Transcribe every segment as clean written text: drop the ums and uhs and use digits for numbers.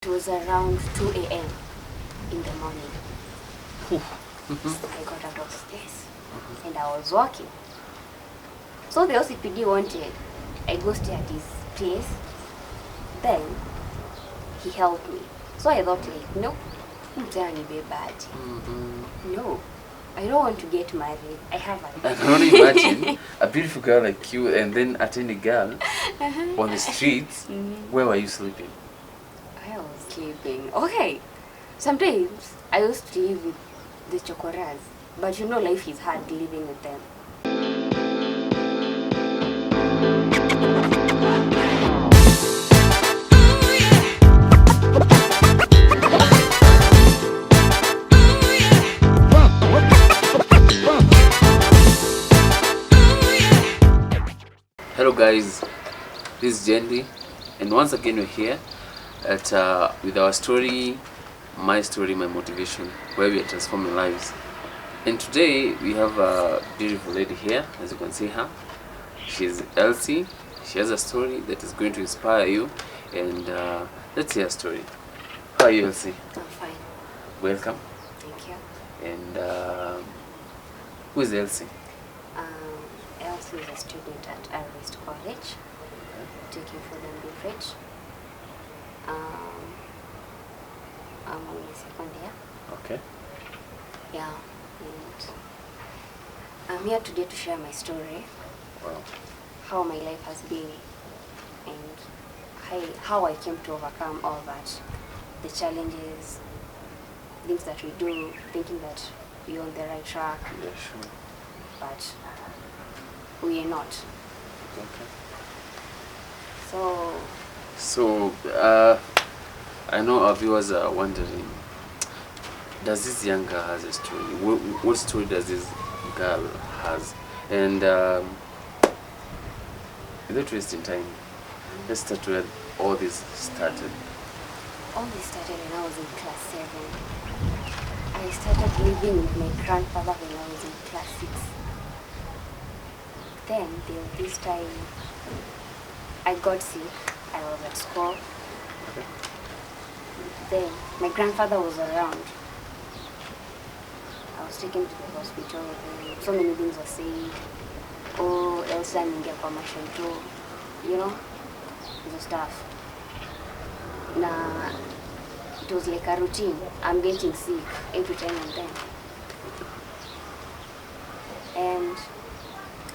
It was around 2 a.m. in the morning. I got out of stairs and I was walking. So the OCPD wanted I go stay at his place. Then he helped me. So I thought like, no, no, I don't want to get married. I have a I can only imagine a beautiful girl like you and then attend a girl on the streets. Where were you sleeping? I was sleeping. Okay. Sometimes I used to live with the chokoras, but you know life is hard living with them. Hello guys, this is Gendy, and once again we're here at with our story, my story, my motivation, where we are transforming lives. And today we have a beautiful lady here, as you can see her. She's Elsie. She has a story that is going to inspire you, and let's hear her story. How are you, Elsie? I'm fine. Welcome. Thank you. And who is Elsie? Elsie is a student at Arvest College, taking food and beverage. I'm on my second year. Okay. Yeah, and I'm here today to share my story. Wow. How my life has been, and how I came to overcome all that. The challenges, things that we do, thinking that we're on the right track, Yeah, sure. but we are not. Okay. So, I know our viewers are wondering, does this young girl has a story? What story does this girl has? And without wasting time, let's start where all this started. all this started when I was in class 7. I started living with my grandfather when I was in class 6. Then there was this time I got sick. I was at school. Okay. Then my grandfather was around. I was taken to the hospital. And so many things were said. Oh, Elsie Njeri permission too. You know, the stuff. Nah, it was like a routine. I'm getting sick every time and then. And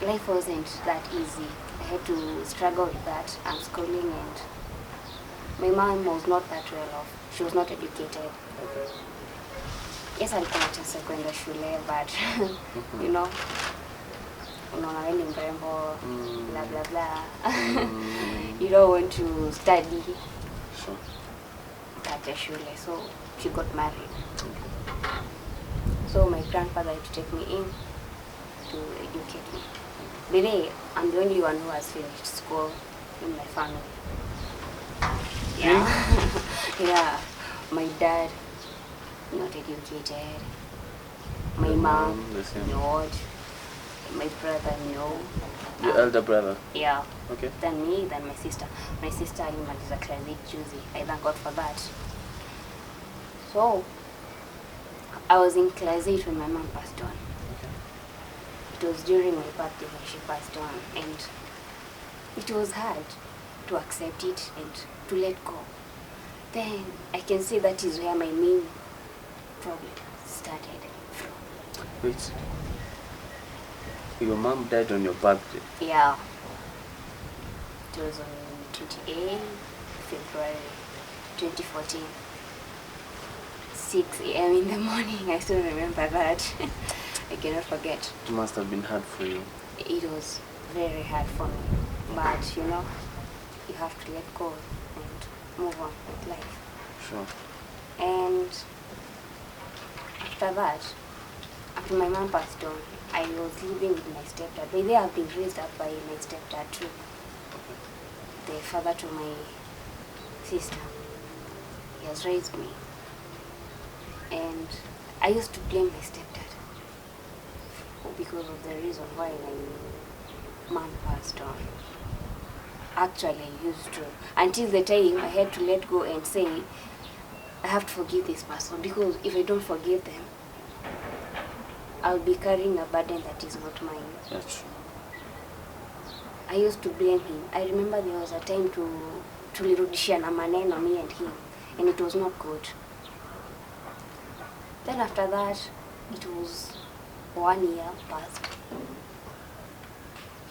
life wasn't that easy. I had to struggle with that. I'm schooling and my mom was not that well off. She was not educated. Yes, alikuwa na chance kwenda shule, but you know, unaona wewe ni mrembo, blah blah blah. You don't want to study. Sure. At shule, so she got married. So my grandfather had to take me in to educate me. Today, I'm the only one who has finished school in my family. Yeah. Yeah. My dad, not educated. My mom, not. My brother, no. Your elder brother? Yeah. Okay. Then me, then my sister. My sister alimaliza class 8 juzi. I thank God for that. So, I was in class 8 when my mom passed on. Okay. It was during my birthday when she passed on, and it was hard to accept it and to let go. Then I can say that is where my main problem started from. Wait. Your mom died on your birthday? Yeah. It was on 28 February 2014. 6 a.m. in the morning. I still remember that. I cannot forget. It must have been hard for you. It was very hard for me. But you know, you have to let go and move on with life. Sure. And after that, after my mom passed on, I was living with my stepdad. But they have been raised up by my stepdad too. The father to my sister. He has raised me. And I used to blame my stepdad because of the reason why my mom passed on. Actually, I used to. Until the time I had to let go and say, I have to forgive this person, because if I don't forgive them, I'll be carrying a burden that is not mine. That's true. I used to blame him. I remember there was a time tulirudishiana maneno, me and him, and it was not good. Then after that, it was 1 year passed.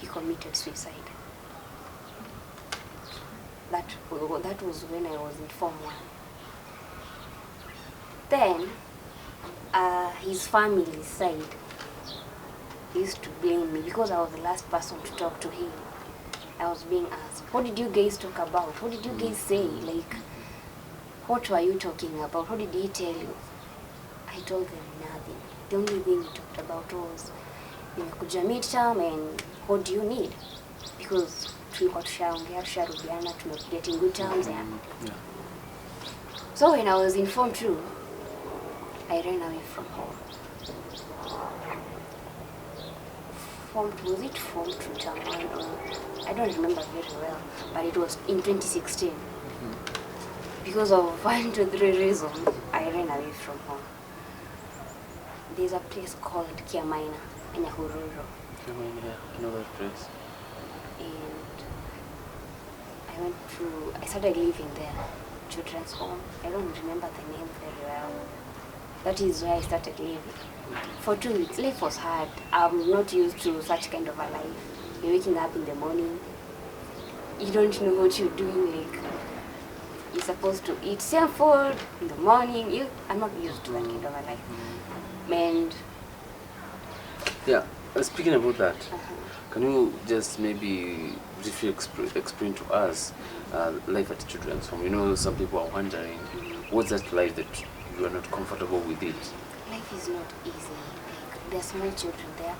He committed suicide. That was when I was in Form 1. Then, his family side used to blame me because I was the last person to talk to him. I was being asked, what did you guys talk about? What did you guys say? Like, what were you talking about? What did he tell you? I told them nothing. The only thing he talked about was, nimekuja midterm and what do you need? Because tulikuwa tushaongea, tusharudiana, tumekuget in good terms. Yeah. So when I was in Form 2, I ran away from home. Form 2, was it Form 2 term 1 or I don't remember very well, but it was in 2016. Because of 1, 2, 3 reasons, I ran away from home. There's a place called Kiamaina in Nyahururu. Kiamaina, I know that place. And I started living there, children's home. I don't remember the name very well. That is where I started living. For 2 weeks, life was hard. I'm not used to such kind of a life. You're waking up in the morning. You don't know what you're doing. Like, you're supposed to eat same food in the morning. I'm not used to that kind of a life. And yeah, speaking about that, can you just maybe briefly explain to us life at children's home? You know, some people are wondering, what's that life that you are not comfortable with it? Life is not easy. Like, there are small children there,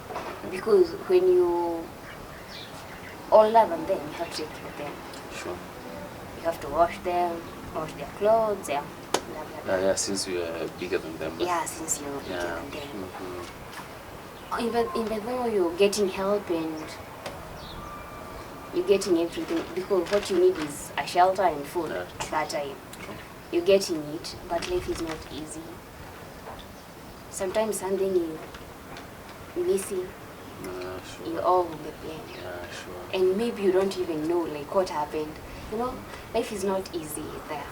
because when you older than them, you have to take care of them. Sure. You have to wash them, wash their clothes, yeah. Blah, blah, blah. Yeah, since you are bigger than them. Yeah, since you're bigger than them. Even though you're getting help and you're getting everything, because what you need is a shelter and food at that time. You're getting it, but life is not easy. Sometimes something is missing, Sure. you all will be blamed. Yeah, sure. And maybe you don't even know like what happened. You know, life is not easy there.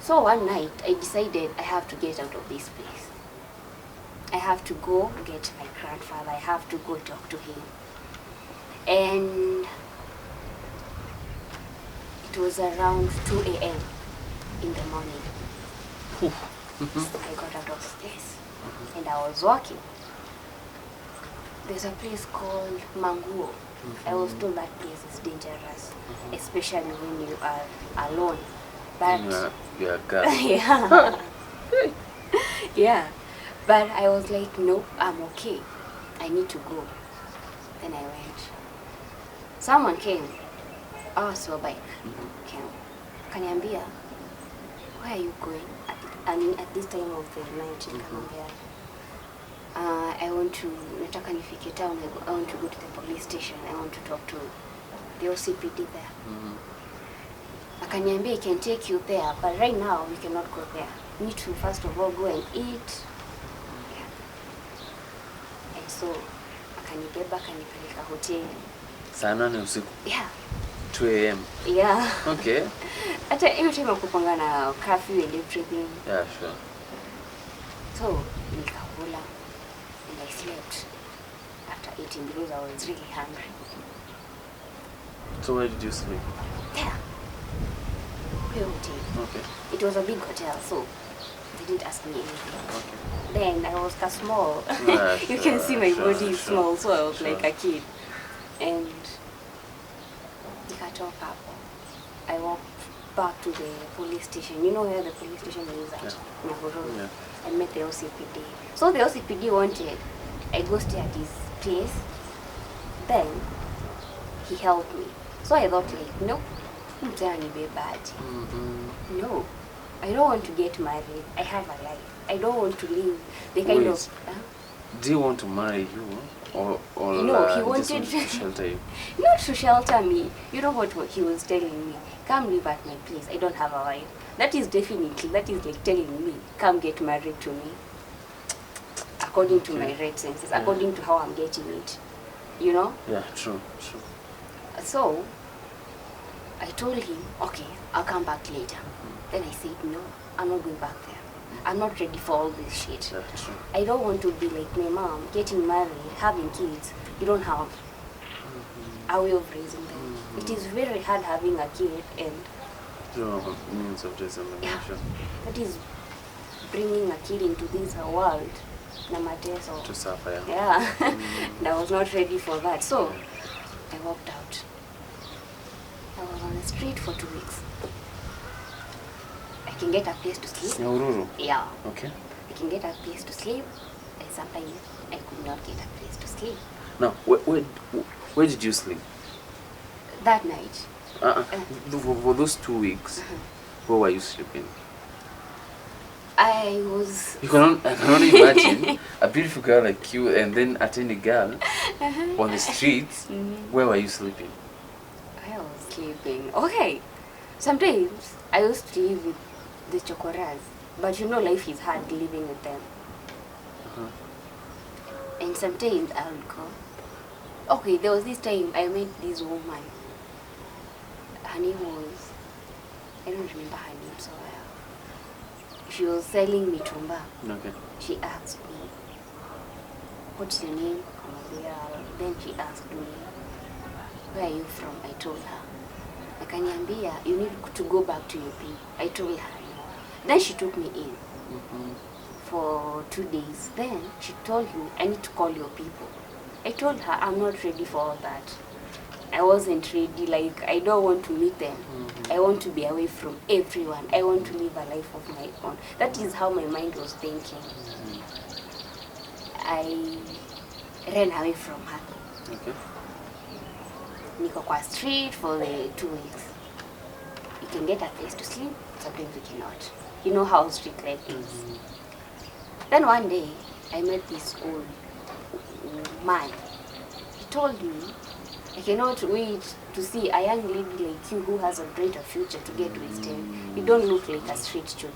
So one night I decided I have to get out of this place. I have to go get my grandfather. I have to go talk to him. And it was around 2 a.m. in the morning. I got out of the place and I was walking. There's a place called Manguo. I was told that place is dangerous, especially when you are alone. But yeah, girl. yeah. Yeah. But I was like, no, I'm okay. I need to go. Then I went. Someone came. So bike came. Kaniambia, where are you going? At this time of the night in Kaniambia, I want to, nataka nifike town, I want to go to the police station. I want to talk to the OCPD there. Akaniambia, I can take you there, but right now we cannot go there. You need to first of all go and eat. Yeah. And so, akanibeba, akanipeleka hotel. Saa 8 usiku? Yeah. 2 a.m. Yeah. Okay. Hata hiyo time kupanga na curfew and everything. Yeah, sure. So, nikakula and I slept after eating because I was really hungry. So where did you sleep? There. Hiyo hotel. Okay. It was a big hotel, so they didn't ask me anything. Okay. Then I was small. Yeah, You can see my body is sure. small, so I was like a kid. And nikatoka hapo. I walked back to the police station. You know where the police station is at? Nyahururu. Yeah. I met the OCPD. So the OCPD wanted I go stay at his place. Then he helped me. So I thought like, no, no, I don't want to get married. I have a life. I don't want to live the kind Wait. of... do you want to marry you? Or No, he just wanted to shelter you? not to shelter me. You know what he was telling me? Come live at my place. I don't have a wife. That is like telling me, come get married to me. According to my right senses, according to how I'm getting it. You know? Yeah, true. So, I told him, okay, I'll come back later. Then I said, no, I'm not going back there. I'm not ready for all this shit. Yeah, true. I don't want to be like my mom, getting married, having kids. You don't have a way of raising them. It is very hard having a kid, and You don't have means of raising them. yeah, Sure. that is bringing a kid into this world. Namateso. To suffer, yeah. Yeah, and I was not ready for that. So I walked out. I was on the street for 2 weeks. I can get a place to sleep. Nyahururu? Yeah. Okay. I can get a place to sleep, and sometimes I could not get a place to sleep. Now, where did you sleep? That night, For those 2 weeks, where were you sleeping? I was... I cannot imagine a beautiful girl like you and then a tiny girl on the streets. Where were you sleeping? I was sleeping. Okay. Sometimes I used to live with the chokoras, but you know life is hard living with them. And sometimes I would go. Okay, there was this time I met this woman. Her name was... I don't remember her name so well. She was selling me tumba. Okay. She asked me, what's your name? Then she asked me, where are you from? I told her. Akaniambia, you need to go back to your people. I told her no. Then she took me in for 2 days. Then she told me, I need to call your people. I told her, I'm not ready for all that. I wasn't ready, like, I don't want to meet them. I want to be away from everyone. I want to live a life of my own. That is how my mind was thinking. I ran away from her. Okay. Niko kwa street for the 2 weeks. You can get a place to sleep, sometimes you cannot. You know how street life is. Then one day, I met this old man. He told me, I cannot wait to see a young lady like you who has a greater future to get with him. You don't look like a street child.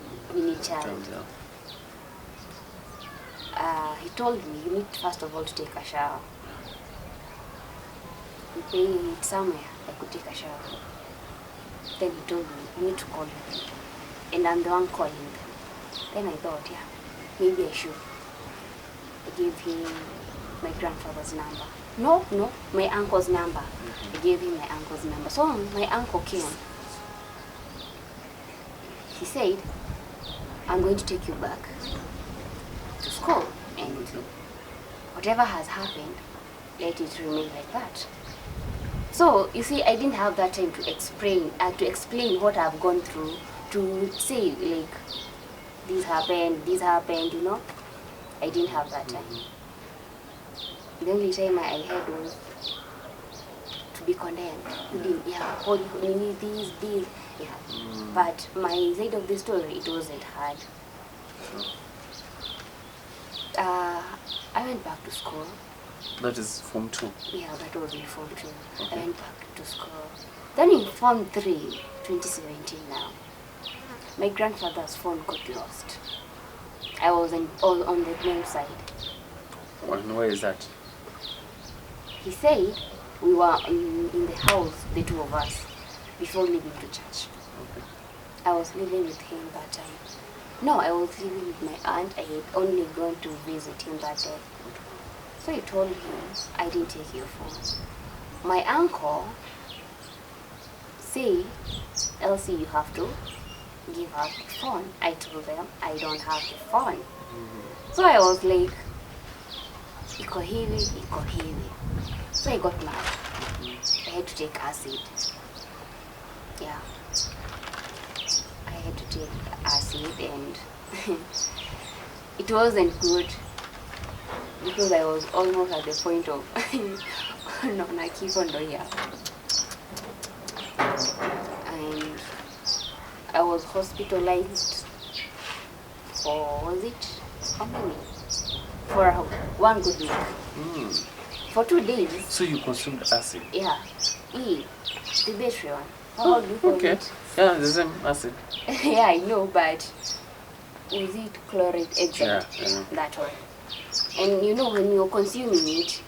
He told me, you need first of all to take a shower. We paid somewhere I could take a shower. Then he told me, you need to call them. And I'm the one calling them. Then I thought, yeah, maybe I should. I gave him my grandfather's number. No, my uncle's number. I gave him my uncle's number. So my uncle came. He said, I'm going to take you back to school, and whatever has happened, let it remain like that. So you see, I didn't have that time to explain what I've gone through, to say like this happened, you know. I didn't have that time. The only time I had was to be condemned. You didn't, you need this, yeah. But my side of the story, it wasn't hard. I went back to school. That is Form 2. Yeah, that was in Form 2. Okay. I went back to school. Then in Form 3, 2017 now, my grandfather's phone got lost. I was on the blame side. And why is that? He said we were in the house, the two of us, before leaving to church. Okay. I was living with him that time. No, I was living with my aunt. I had only gone to visit him that day. So I told him, I didn't take your phone. My uncle said, Elsie, you have to give her the phone. I told them, I don't have the phone. So I was like, iko hivi. So I got mad. I had to take acid. Yeah. I had to take acid, and it wasn't good because I was almost at the point of no, nakifondo, and I was hospitalized for, was it how many? for one good week. Mm. For 2 days. So you consumed acid? Yeah. The battery one. How do you call Okay. it? Yeah, the same acid. Yeah, I know, but was it chloride extract? Yeah. That one. And you know, when you're consuming it,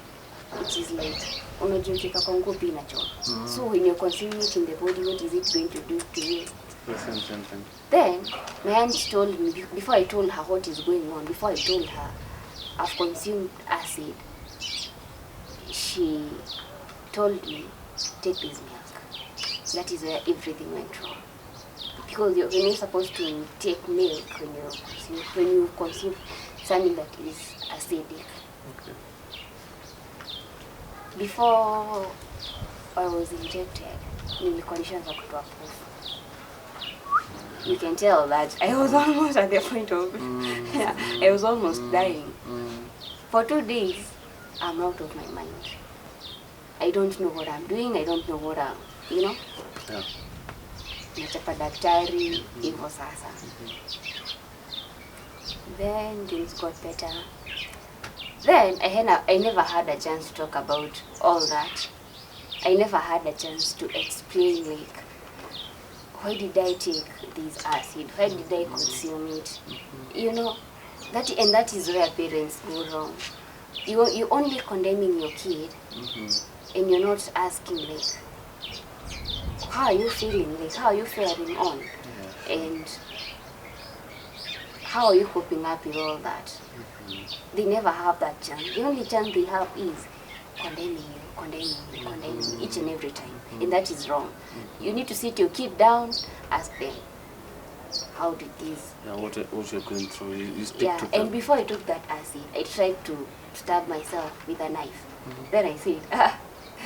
it is like unajua kwa nguo inacho. So when you're consuming it in the body, what is it going to do to you? The same thing. Then my aunt told me, before I told her what is going on, before I told her I've consumed acid, she told me, take this milk. That is where everything went wrong. Because when you're supposed to take milk when you consume something that is acidic. Okay. Before I was injected, nilikuwa nishaanza kutoa pofu. You can tell that I was almost at the point of I was almost dying. For 2 days, I'm out of my mind. I don't know what I'm doing. I don't know what I'm, Yeah. Nachapa daktari, hivyo sasa. Then things got better. Then I never had a chance to talk about all that. I never had a chance to explain, like, why did I take this acid? Why did I consume it? That is where parents go wrong. You're only condemning your kid, and you're not asking, like, how are you feeling? Like, how are you faring on? And how are you coping up with all that? They never have that chance. The only chance they have is condemning you each and every time. And that is wrong. You need to sit your kid down, ask them, how did this? Yeah, what you're going through. You speak to them. And before I took that acid, I tried to stab myself with a knife. Then I said,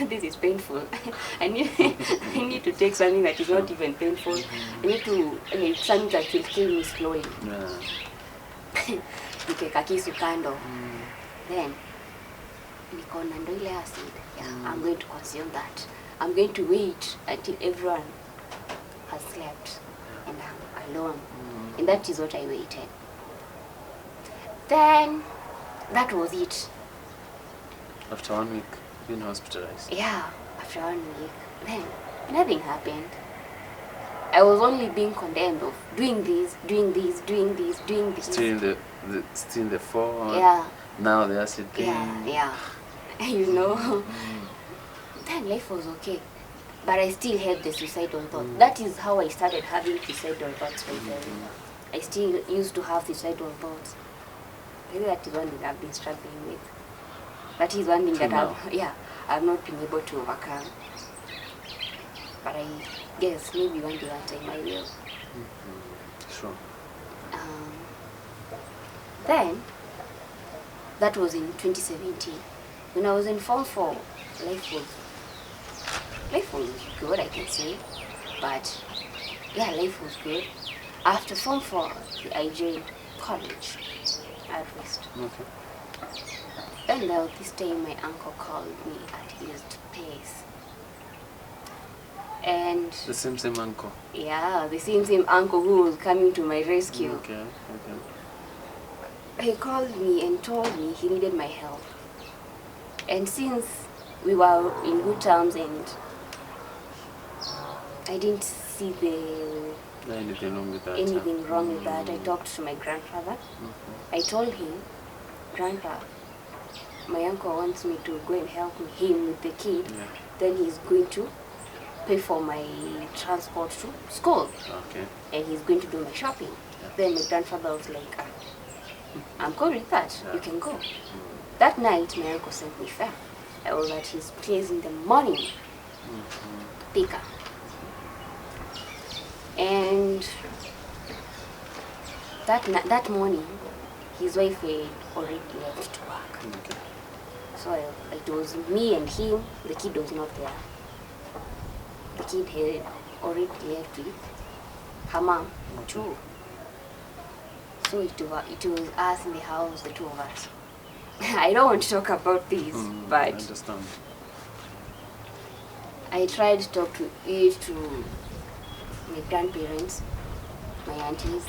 this is painful. I need to take something that is not even painful. I need to something that will kill me slowly. Nikeka kisu kando. Then nikaona ndo ile acid. I'm going to consume that. I'm going to wait until everyone has slept and I'm alone. And that is what I waited. Then that was it. After 1 week, being hospitalized. Yeah, after 1 week. Then nothing happened. I was only being condemned of doing this. Still in the phone. Yeah. Now the acid thing. Yeah. Then life was okay. But I still had the suicidal thought. That is how I started having suicidal thoughts. I still used to have suicidal thoughts. Maybe that is one thing I've been struggling with. That is one thing that I've not been able to overcome. But I guess maybe one day, one time I will. Sure. Then, that was in 2017. When I was in Form 4, life was good, I can say. But, life was good. After Form 4, I joined college at West. Okay. And now this time my uncle called me at his place. And the same uncle. Yeah, the same uncle who was coming to my rescue. Okay. He called me and told me he needed my help. And since we were in good terms and I didn't see anything wrong with that. I talked to my grandfather. I told him, Grandpa, my uncle wants me to go and help him with the kid. Then he's going to pay for my transport to school. Okay. And he's going to do my shopping. Then my grandfather was like, I'm cool with that. You can go. That night, my uncle sent me fare. I was at his place in the morning. Pick up. And that morning, his wife had already left to work. Okay. So it was me and him. The kid was not there. The kid had already left with her mom too. So it was us in the house, the two of us. I don't want to talk about this, but I understand. I tried to talk to my grandparents, my aunties,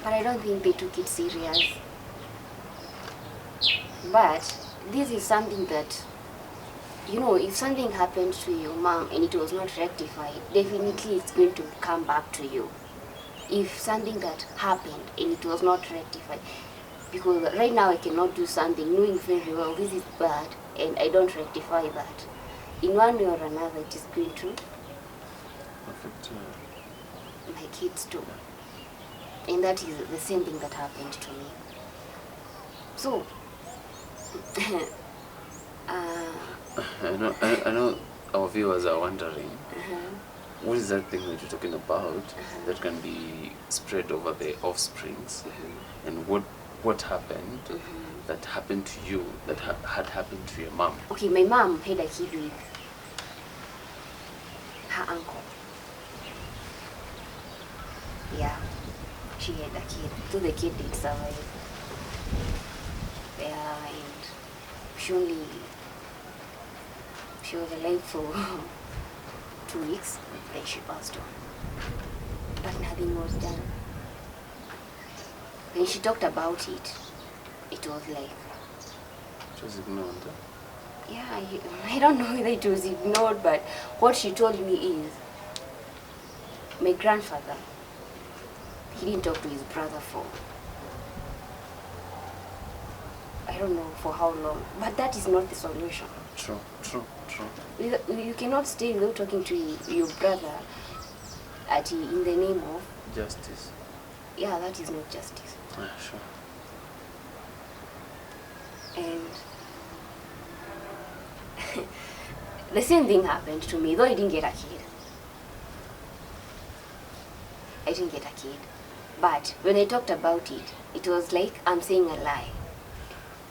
but I don't think they took it serious. But this is something that, you know, if something happened to your mom and it was not rectified, definitely it's going to come back to you. If something that happened and it was not rectified, because right now I cannot do something knowing very well this is bad and I don't rectify that, in one way or another it is going to Affect my kids too. And that is the same thing that happened to me. So I know our viewers are wondering, what is that thing that you're talking about that can be spread over the offsprings, and what happened that happened to you that had happened to your mom? Okay, my mom had a kid with her uncle. Yeah, she had a kid. So the kid did survive. Yeah, and she was alive for 2 weeks, then she passed on. But nothing was done. When she talked about it, it was like, It was ignored. yeah, I don't know whether it was ignored, but what she told me is, my grandfather, he didn't talk to his brother for, I don't know for how long, but that is not the solution. True. You cannot stay without talking to your brother in the name of Justice. Yeah, that is not justice. Sure. And the same thing happened to me, though I didn't get a kid. But when I talked about it, it was like I'm saying a lie.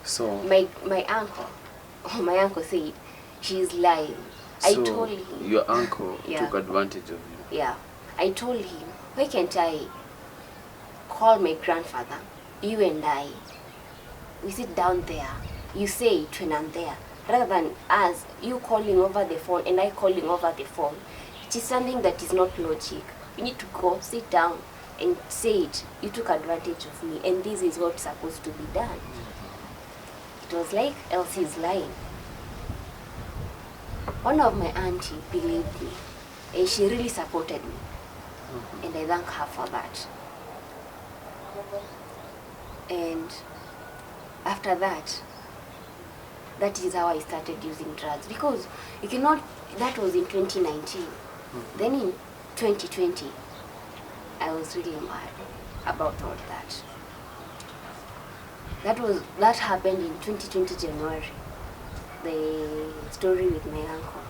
So My uncle said she's lying. I so told him. your uncle Yeah. took advantage of you. Yeah, I told him, why can't I call my grandfather, you and I, we sit down there, you say it when I'm there, rather than us, you calling over the phone and I calling over the phone. It is something that is not logic. You need to go, sit down and say it. You took advantage of me and this is what's supposed to be done. It was like Elsie is lying. One of my auntie believed me and she really supported me. And I thank her for that. And after that, that is how I started using drugs. Because you cannot, that was in 2019. Then in 2020, I was really mad about all that. That happened in 2020 January. The story with my uncle.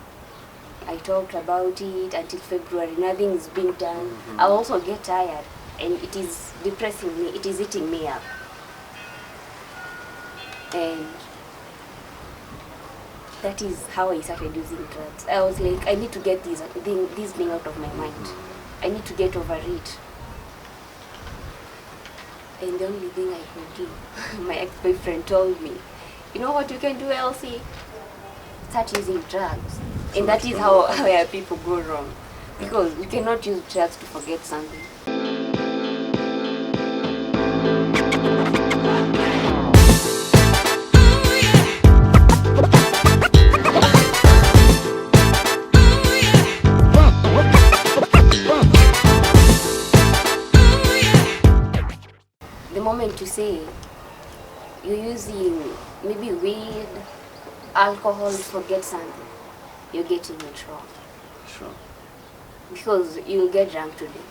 I talked about it until February. Nothing is being done. I also get tired, and it is depressing me. It is eating me up. And that is how I started using drugs. I was like, I need to get this thing out of my mind. I need to get over it. And the only thing I could do, my ex-boyfriend told me, you know what you can do, Elsie? Start using drugs. And that is how where people go wrong. Because you cannot use drugs to forget something. The moment you say you're using maybe weed, alcohol to forget something, you're getting it wrong. Sure. Because you'll get drunk today.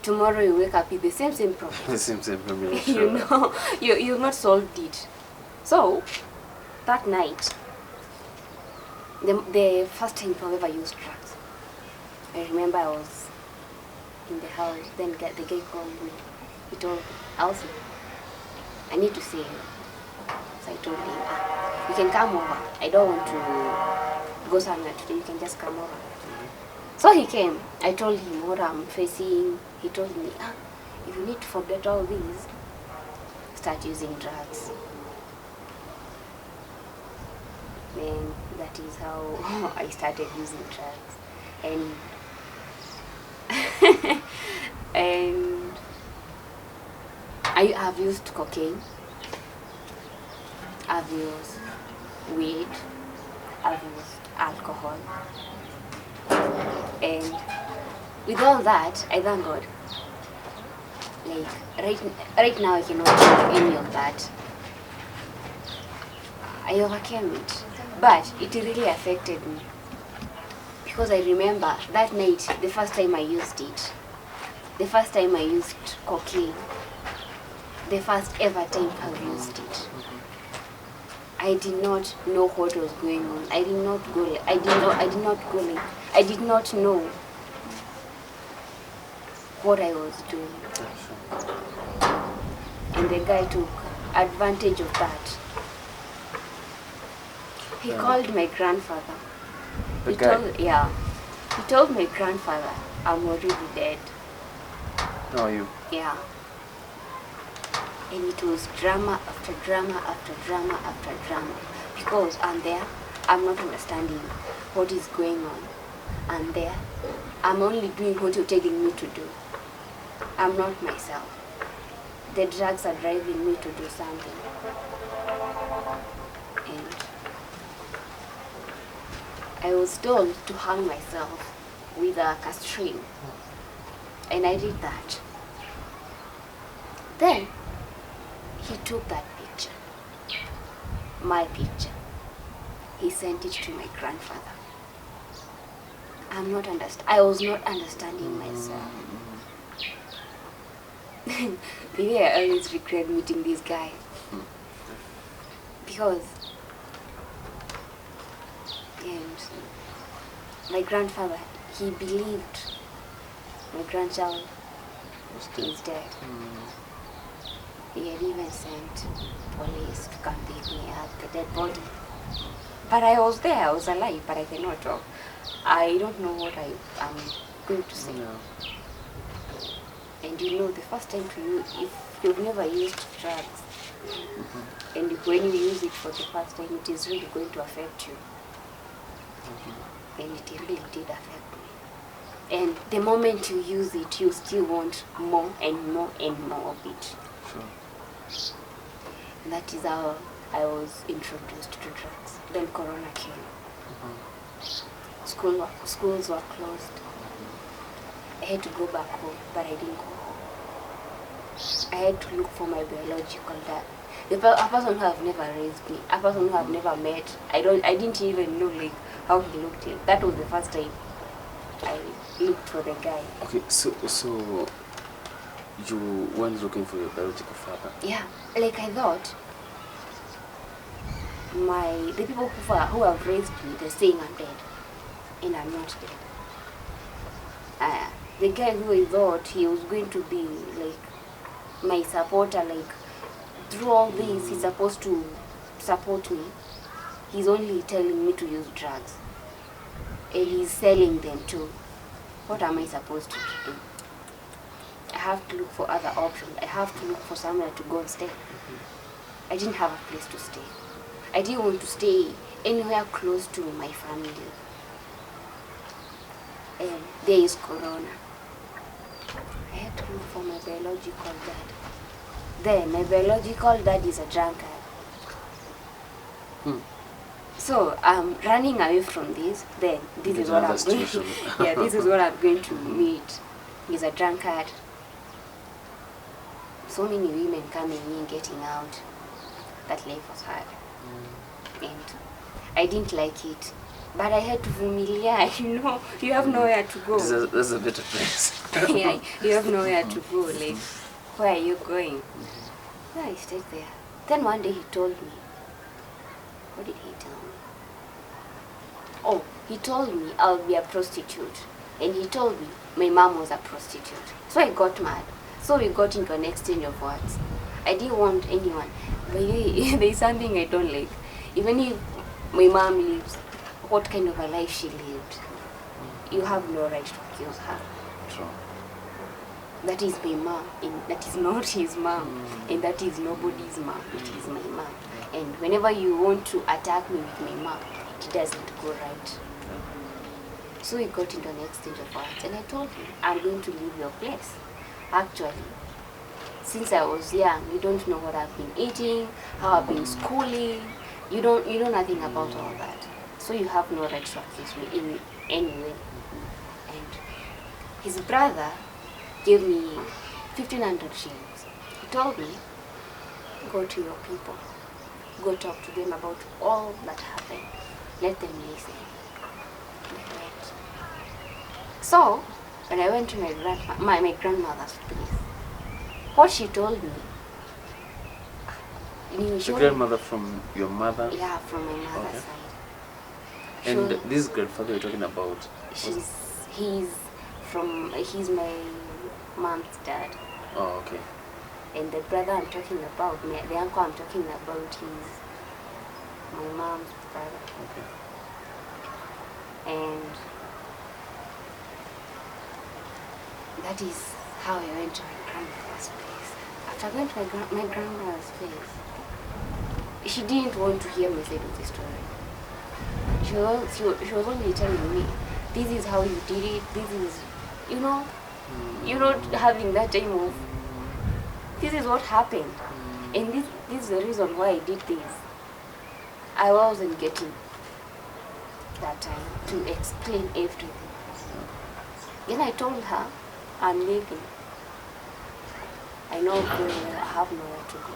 Tomorrow you wake up with the same problem. The same problem. Sure. You know, you've not solved it. So, that night, the first time I've ever used drugs, I remember I was in the house, then the guy called me. He told me, Elsie, I need to see you. So I told him, you can come over. I don't want to go somewhere today, you can just come over. So he came. I told him what I'm facing. He told me, if you need to forget all these, start using drugs. And that is how I started using drugs. And I have used cocaine. I've used weed, I've used alcohol, and with all that, I thank God. Like right now, I cannot do any of that. I overcame it, but it really affected me because I remember that night, the first time I used it, the first time I used cocaine, the first ever time I've used it. I did not know what was going on. I did not know what I was doing. And the guy took advantage of that. He called my grandfather. He told my grandfather, I'm already dead. How are you? Yeah. And it was drama after drama after drama after drama. Because I'm there, I'm not understanding what is going on. I'm there, I'm only doing what you're telling me to do. I'm not myself. The drugs are driving me to do something. And I was told to hang myself with a string. And I did that. Then he took that picture, my picture. He sent it to my grandfather. I was not understanding myself. Maybe I always regret meeting this guy. Because my grandfather, he believed my grandchild is dead. He had even sent police to come pick me up, the dead body. But I was there, I was alive, but I cannot talk. I don't know what I am going to say. No. And you know, the first time to you, if you've never used drugs, and when you use it for the first time, it is really going to affect you. And it really did affect me. And the moment you use it, you still want more and more and more of it. Sure. And that is how I was introduced to drugs. Then Corona came. Schools were closed. I had to go back home, but I didn't go home. I had to look for my biological dad. A person who have never raised me, a person who I've never met. I didn't even know like how he looked like. That was the first time I looked for the guy. Okay, so you went looking for your biological father? Yeah, like I thought the people who have raised me, they're saying I'm dead, and I'm not dead. The guy who I thought he was going to be like my supporter, like through all this, he's supposed to support me. He's only telling me to use drugs, and he's selling them too. What am I supposed to do? I have to look for other options. I have to look for somewhere to go and stay. I didn't have a place to stay. I didn't want to stay anywhere close to my family. And there is Corona. I had to look for my biological dad. Then my biological dad is a drunkard. So I'm running away from this. Then this is what I'm going to. Yeah, this is what I'm going to meet. He's a drunkard. So many women coming in, getting out. That life was hard, and I didn't like it. But I had to familiar. You know, you have nowhere to go. That's a better place. Yeah, you have nowhere to go. Like, where are you going? Yeah, I stayed there. Then one day he told me. What did he tell me? Oh, he told me I'll be a prostitute. And he told me my mom was a prostitute. So I got mad. So we got into an exchange of words. I didn't want anyone. But there's something I don't like. Even if my mom lives, what kind of a life she lived, you have no right to accuse her. True. That is my mom, and that is not his mom, and that is nobody's mom. It is my mom. And whenever you want to attack me with my mom, it doesn't go right. So we got into an exchange of words, and I told him, I'm going to leave your place. Actually, since I was young, you don't know what I've been eating, how I've been schooling. You know nothing about all that. So you have no right to accuse me in any way. And his brother gave me 1,500 shillings. He told me, go to your people, go talk to them about all that happened. Let them listen. And I went. So when I went to my grandmother's place, what she told me. The grandmother from your mother? Yeah, from my mother's side. And this grandfather you're talking about? He's my mom's dad. Oh, okay. And the brother I'm talking about, the uncle I'm talking about, he's my mom's brother. Okay. And that is how I went to my grandmother's place. After going to my grandmother's place, she didn't want to hear my side of the story. She was only telling me, this is how you did it, this is, you're not having that time of, this is what happened. And this is the reason why I did this. I wasn't getting that time to explain everything. Then I told her, I'm leaving. I know very well I have nowhere to go.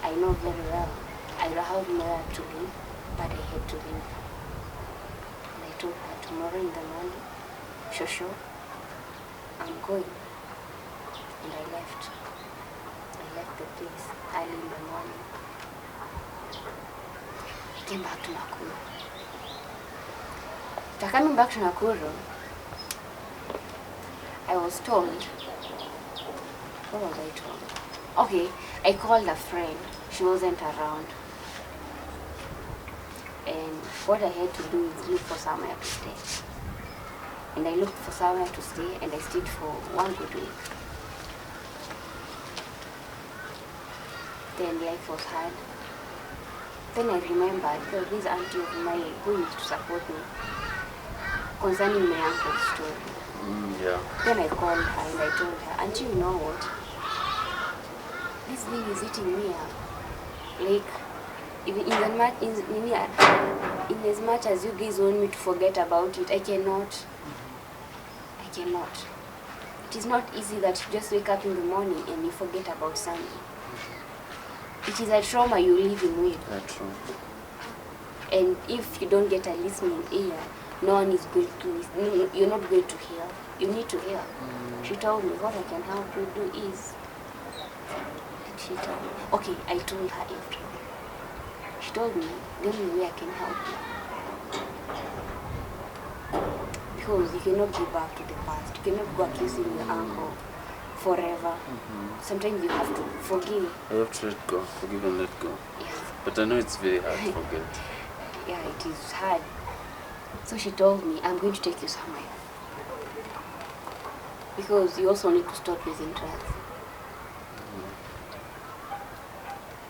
I know very well I have nowhere to live, but I had to leave. And I told her, tomorrow in the morning, sure, I'm going. And I left. I left the place early in the morning. I came back to Nakuru. After coming back to Nakuru, I was told, what was I told? Okay, I called a friend. She wasn't around. And what I had to do is look for somewhere to stay. And I looked for somewhere to stay, and I stayed for 1 good week. Then life was hard. Then I remembered there was this auntie of mine who used to support me concerning my uncle's story. Yeah. Then I called her and I told her, auntie, you know what? This thing is eating me up. Like, in as much as you guys want me to forget about it, I cannot. It is not easy that you just wake up in the morning and you forget about something. It is a trauma you're living with. That's true. And if you don't get a listening ear, no one is going to listen. You're not going to hear. You need to hear. She told me, what I can help you do is, and she told me, okay, I told her everything. She told me, the only way I can help you, because you cannot go back to the past. You cannot go accusing your uncle forever. Sometimes you have to forgive. You have to let go, forgive and let go. Yeah. But I know it's very hard to forget. Yeah, it is hard. So she told me, I'm going to take you somewhere. Because you also need to stop using drugs.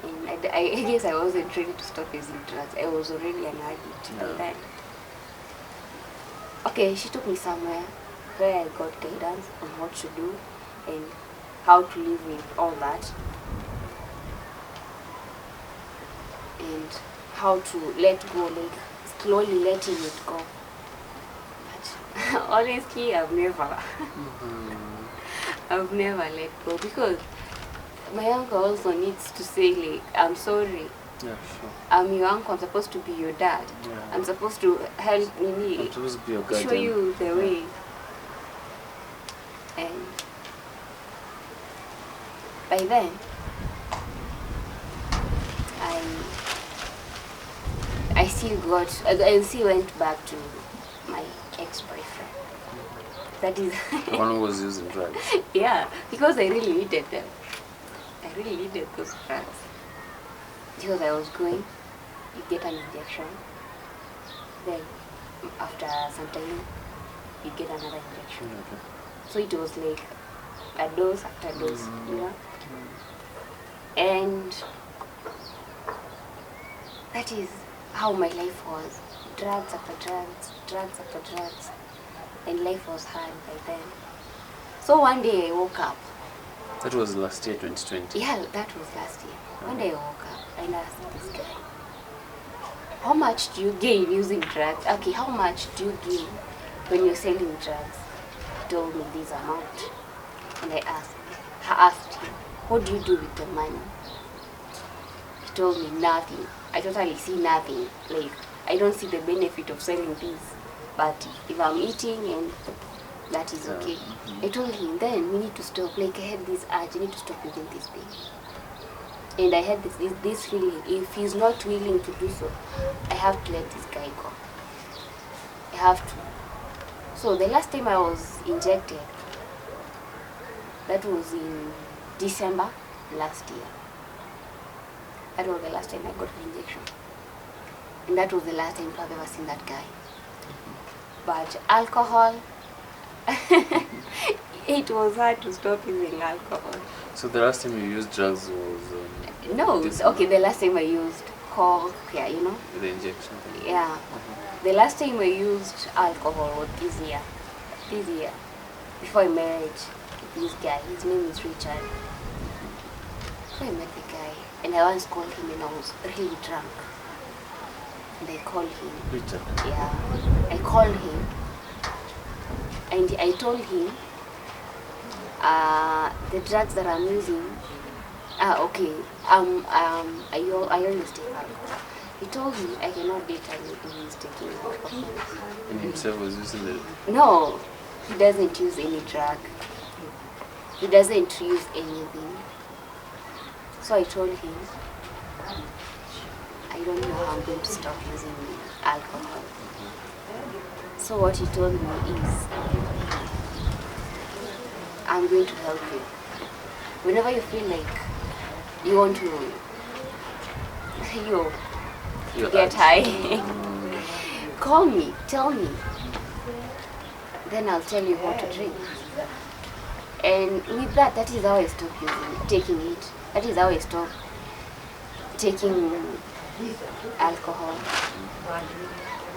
And I guess I wasn't ready to stop using drugs. I was already an addict by then. Okay, she took me somewhere where I got guidance on what to do and how to live with all that. And how to let go, like slowly letting it go. But honestly, I've never let go, because my uncle also needs to say, like, I'm sorry. Yeah, sure. I'm your uncle, I'm supposed to be your dad. Yeah. I'm supposed to help me, I'm supposed to be your guardian. show you the way. And by then, I still went back to my ex-boyfriend. That is The one who was using drugs. yeah, because I really needed them. I really needed those drugs. Because I was going, you get an injection, then after some time, you get another injection. Okay. So it was like a dose after dose, you know? And that is how my life was. Drugs after drugs, drugs after drugs. And life was hard by then. So one day I woke up. That was last year, 2020. Yeah, that was last year. One day I woke up and asked this guy, how much do you gain using drugs? Okay, how much do you gain when you're selling drugs? He told me this amount. And I asked him, what do you do with the money? He told me nothing. I totally see nothing. Like, I don't see the benefit of selling this. But if I'm eating, and that is okay. I told him, then we need to stop. Like, I had this urge, I need to stop using this thing. And I had this feeling, if he's not willing to do so, I have to let this guy go. I have to. So the last time I was injected, that was in December last year. That was the last time I got an injection. And that was the last time I've ever seen that guy. But alcohol, it was hard to stop using alcohol. So the last time you used drugs was... No, okay, the last time I used coke, yeah, you know. The injection? Yeah. The last time I used alcohol was this year. Before I married this guy. His name is Richard. So I met the guy, and I once called him and I was really drunk. And I called him. Richard? Yeah. I called him, and I told him the drugs that I'm using. Okay. I always take alcohol. He told me I cannot date a lady who is taking alcohol. And himself was using the... No, he doesn't use any drug. He doesn't use anything. So I told him, I don't know how I'm going to stop using alcohol. So what he told me is, I'm going to help you. Whenever you feel like you want to get high, call me, tell me. Then I'll tell you what to drink. And with that is how I stopped taking it. That is how I stopped taking alcohol.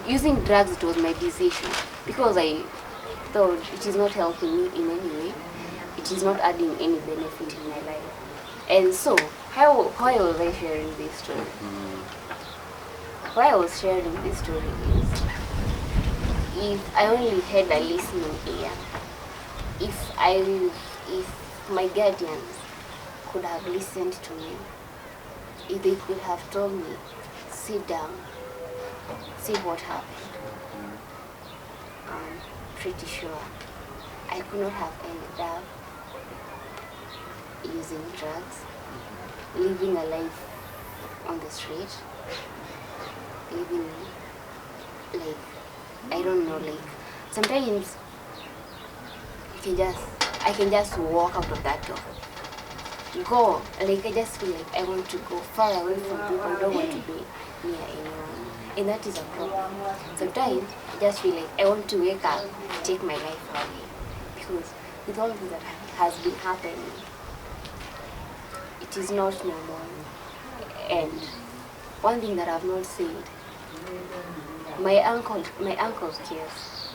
Using drugs, it was my decision because I thought it is not helping me in any way. It is not adding any benefit in my life. And so, why was I sharing this story? Why I was sharing this story is, if I only had a listening ear, if my guardians could have listened to me, if they could have told me, sit down, see what happened, I'm pretty sure I could not have ended up using drugs, living a life on the street, living like, I don't know, like, sometimes I can just walk out of that door. Go, like, I just feel like I want to go far away from people. I don't want to be near anyone. And that is a problem. Sometimes I just feel like I want to wake up, take my life away. Because with all this that has been happening, it is not normal. And one thing that I've not said, my uncle's case,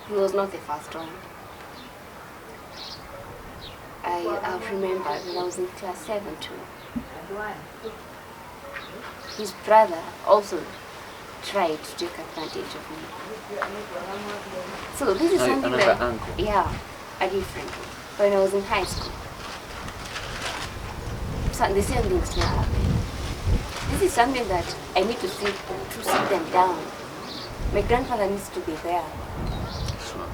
he was not the first one. I've remembered when I was in class 7 too. His brother also tried to take advantage of me. So this is something another that, uncle. yeah, a different one. When I was in high school, so the same thing still happened. This is something that I need to sit them down. My grandfather needs to be there. Sure.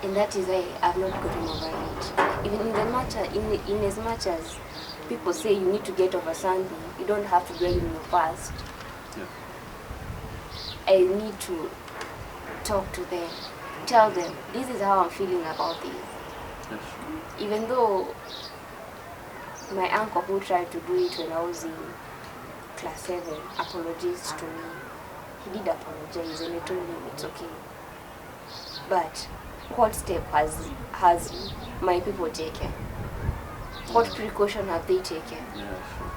And that is why I've not gotten over it. Even in as much as people say you need to get over something, you don't have to dwell in your past. Yeah. I need to talk to them, tell them, this is how I'm feeling about this. Yes. Even though my uncle who tried to do it when I was in class 7 apologized to me. He did apologize and I told him it's okay. But what step has my people taken? What precaution have they taken? Yeah, sure.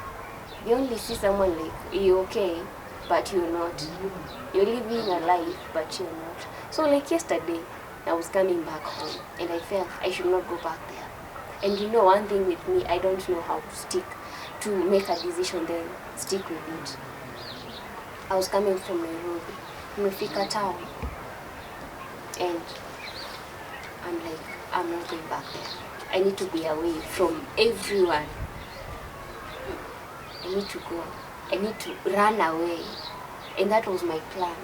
You only see someone like, you're okay, but you're not. You're living a life, but you're not. So like yesterday, I was coming back home and I felt I should not go back there. And you know one thing with me, I don't know how to make a decision then stick with it. I was coming from Nairobi, nimefika town, and I'm like, I'm not going back there. I need to be away from everyone. I need to go. I need to run away. And that was my plan.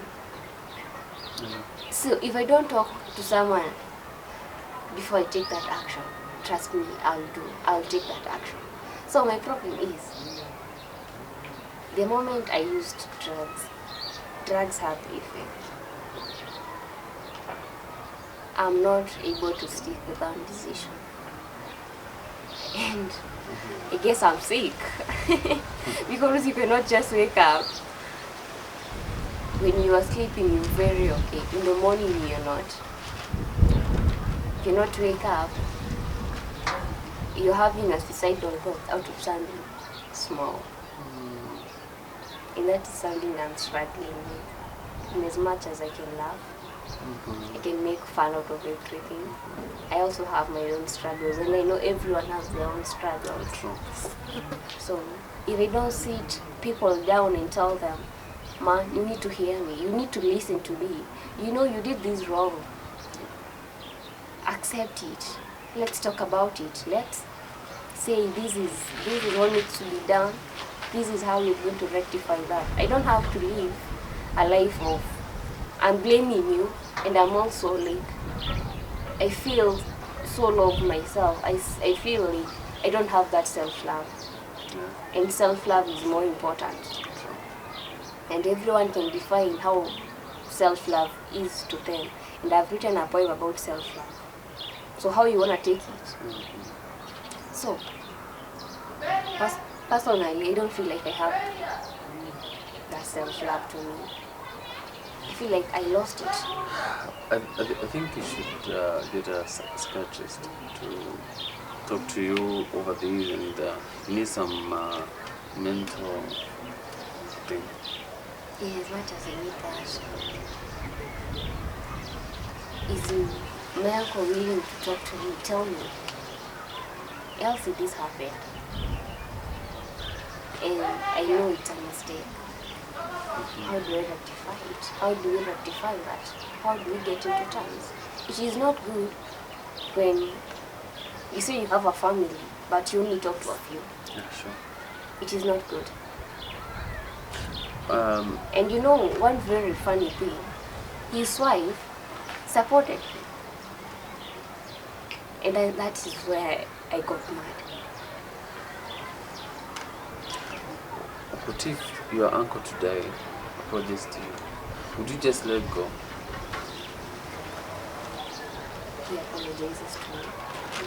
So if I don't talk to someone before I take that action, trust me, I'll take that action. So my problem is, the moment I used drugs have effect. I'm not able to stick with that decision. And I guess I'm sick. Because you cannot just wake up. When you are sleeping, you're very okay. In the morning, you're not. You cannot wake up. You're having a suicidal thought out of something small. And that is something I'm struggling with. And as much as I can laugh, I can make fun out of everything. I also have my own struggles, and I know everyone has their own struggles. So if I don't sit people down and tell them, man, you need to hear me, you need to listen to me. You know you did this wrong. Accept it. Let's talk about it. Let's say this is what needs to be done. This is how you're going to rectify that. I don't have to live a life of I'm blaming you, and I'm also like, I feel so low of myself. I feel like I don't have that self-love. And self-love is more important. And everyone can define how self-love is to them. And I've written a poem about self-love. So how you want to take it? So, personally, I don't feel like I have that self-love to me. I feel like I lost it. I think you should get a psychiatrist to talk to you over these, and you need some mental thing. Yeah, as much as I need that, is my uncle willing to talk to me, tell me, Elsie, this happened, and I know it's a mistake. How do I rectify it? How do we rectify that? How do we get into terms? It is not good when you say you have a family, but you only talk to a few. Yeah, sure. It is not good. And you know, one very funny thing, his wife supported him. And that is where I got mad. What if your uncle today apologized to you? Would you just let go? He apologizes to me.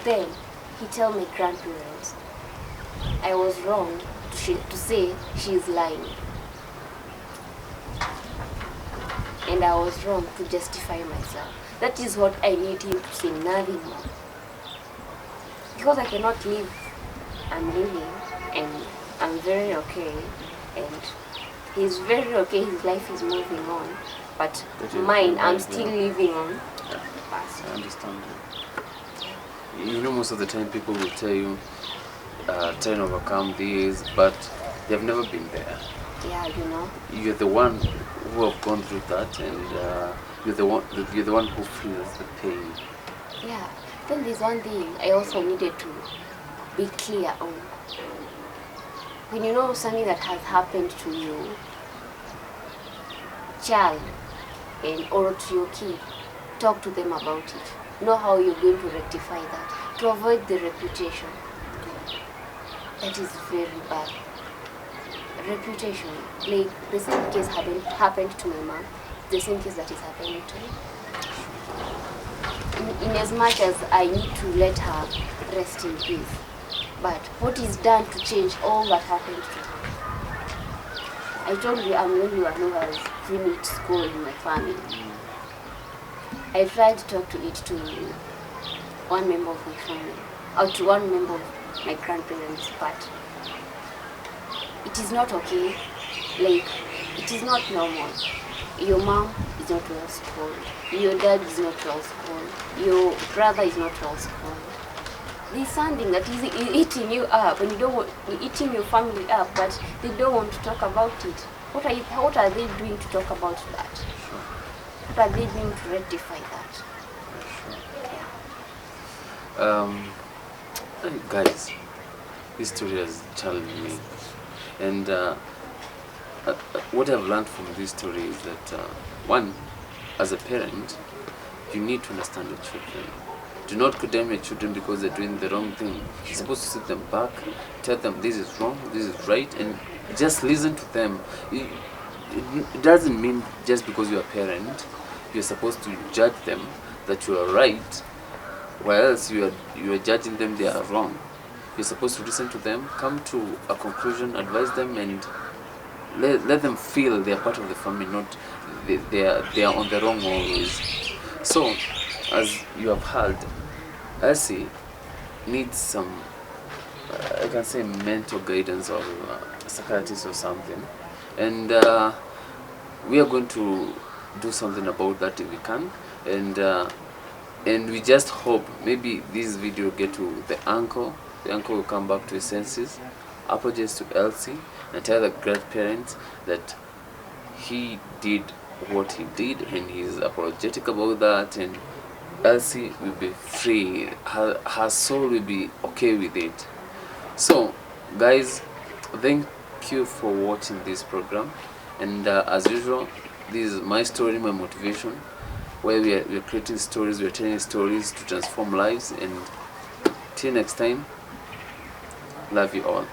Then he tells my grandparents I was wrong to say she is lying. And I was wrong to justify myself. That is what I need him to say, nothing more. Because I cannot live, I'm living, and I'm very okay, and he's very okay, his life is moving on, but mine, I'm still living on the past. I understand. You know, most of the time people will tell you, try and overcome this, but they've never been there. Yeah, you know. You're the one who have gone through that, and you're the one who feels the pain. Yeah. Then there's one thing I also needed to be clear on. When you know something that has happened to your child or to your kid, talk to them about it. Know how you're going to rectify that. To avoid the reputation. That is very bad. Reputation. Like the same case happened to my mom. The same case that is happening to me. In as much as I need to let her rest in peace. But what is done to change all that happened to her? I told you I'm the only one who has finished school in my family. I tried to talk to it to one member of my family, or to one member of my grandparents, but it is not okay. Like, it is not normal. Your mom is not well schooled. Your dad is not well schooled. Your brother is not well schooled. there's something that is eating you up, and you don't want, eating your family up, but they don't want to talk about it. What are they doing to talk about that? Sure. What are they doing to rectify that? Sure. Guys, this story has challenged me, and what I've learned from this story is that one, as a parent, you need to understand your children. Do not condemn your children because they're doing the wrong thing. You're supposed to sit them back, tell them this is wrong, this is right, and just listen to them. It doesn't mean just because you're a parent, you're supposed to judge them that you are right, while else you are judging them they are wrong. You're supposed to listen to them, come to a conclusion, advise them, and let them feel they are part of the family, not they are on the wrong always. So, as you have heard, Elsie needs some, I can say, mental guidance or psychiatrist or something, and we are going to do something about that if we can, and we just hope maybe this video get to the uncle will come back to his senses, apologize to Elsie, and tell the grandparents that he did what he did and he's apologetic about that, and Elsie will be free, her soul will be okay with it. So guys, thank you for watching this program, and as usual, this is my story, my motivation, where we are creating stories, we are telling stories to transform lives, and till next time, love you all.